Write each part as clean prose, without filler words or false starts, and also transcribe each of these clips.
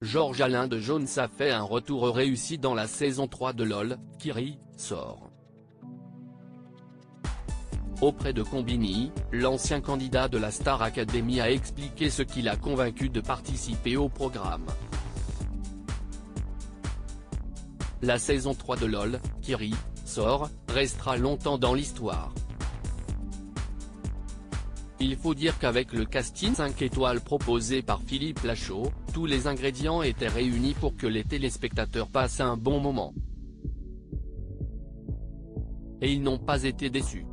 Georges Alain de Jones a fait un retour réussi dans la saison 3 de LOL, Kiri sort. Auprès de Combini, l'ancien candidat de la Star Academy a expliqué ce qui l'a convaincu de participer au programme. La saison 3 de LOL, Kiri sort, restera longtemps dans l'histoire. Il faut dire qu'avec le casting 5 étoiles proposé par Philippe Lachaud, tous les ingrédients étaient réunis pour que les téléspectateurs passent un bon moment. Et ils n'ont pas été déçus.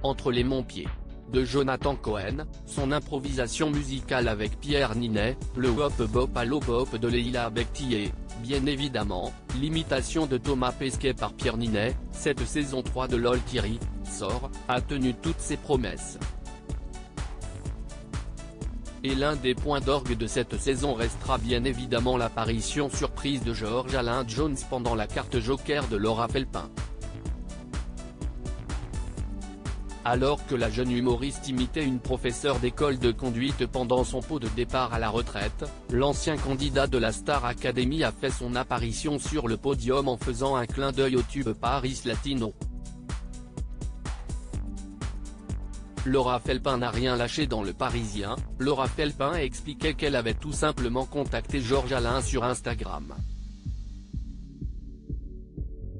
Entre les Montpieds de Jonathan Cohen, son improvisation musicale avec Pierre Ninet, le Wop Bop Allo Bop de Leila Bekti et, bien évidemment, l'imitation de Thomas Pesquet par Pierre Ninet, cette saison 3 de LOL Kiri sort, a tenu toutes ses promesses. Et l'un des points d'orgue de cette saison restera bien évidemment l'apparition surprise de Georges Alain Jones pendant la carte Joker de Laura Felpin. Alors que la jeune humoriste imitait une professeure d'école de conduite pendant son pot de départ à la retraite, l'ancien candidat de la Star Academy a fait son apparition sur le podium en faisant un clin d'œil au tube Paris Latino. Laura Felpin n'a rien lâché dans Le Parisien. Laura Felpin expliquait qu'elle avait tout simplement contacté Georges Alain sur Instagram.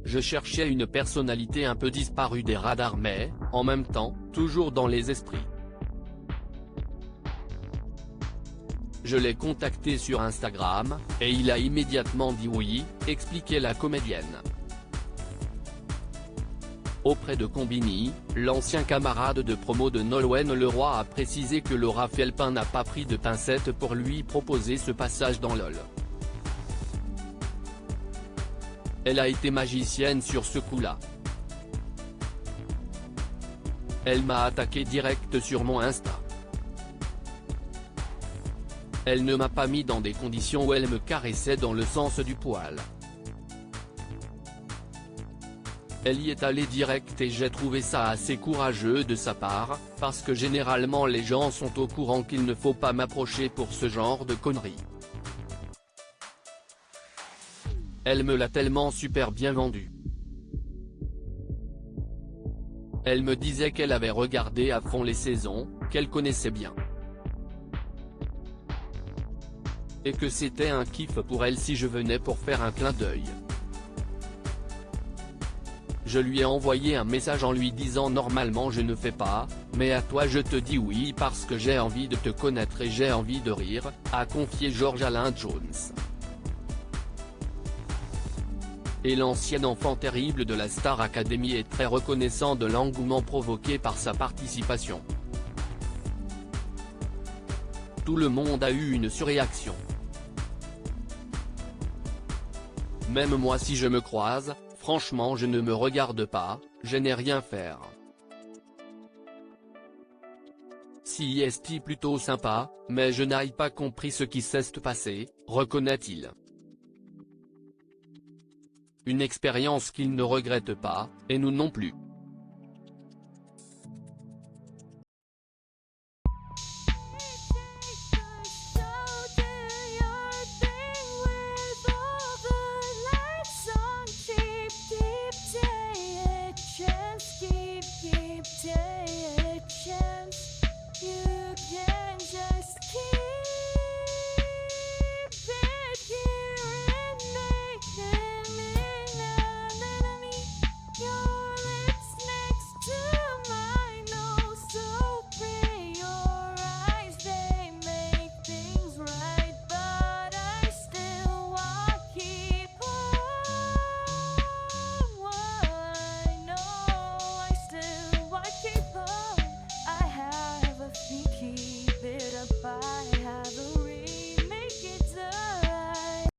Je cherchais une personnalité un peu disparue des radars mais, en même temps, toujours dans les esprits. Je l'ai contacté sur Instagram, et il a immédiatement dit oui, expliquait la comédienne. Auprès de Combini, l'ancien camarade de promo de Nolwenn Leroy a précisé que Laura Felpin n'a pas pris de pincettes pour lui proposer ce passage dans LOL. Elle a été magicienne sur ce coup-là. Elle m'a attaqué direct sur mon Insta. Elle ne m'a pas mis dans des conditions où elle me caressait dans le sens du poil. Elle y est allée direct et j'ai trouvé ça assez courageux de sa part, parce que généralement les gens sont au courant qu'il ne faut pas m'approcher pour ce genre de conneries. Elle me l'a tellement super bien vendu. Elle me disait qu'elle avait regardé à fond les saisons, qu'elle connaissait bien. Et que c'était un kiff pour elle si je venais pour faire un clin d'œil. Je lui ai envoyé un message en lui disant normalement je ne fais pas, mais à toi je te dis oui parce que j'ai envie de te connaître et j'ai envie de rire, a confié Georges Alain Jones. Et l'ancien enfant terrible de la Star Academy est très reconnaissant de l'engouement provoqué par sa participation. Tout le monde a eu une surréaction. Même moi si je me croise, franchement je ne me regarde pas, je n'ai rien faire. Si est plutôt sympa, mais je n'ai pas compris ce qui s'est passé, reconnaît-il. Une expérience qu'il ne regrette pas, et nous non plus.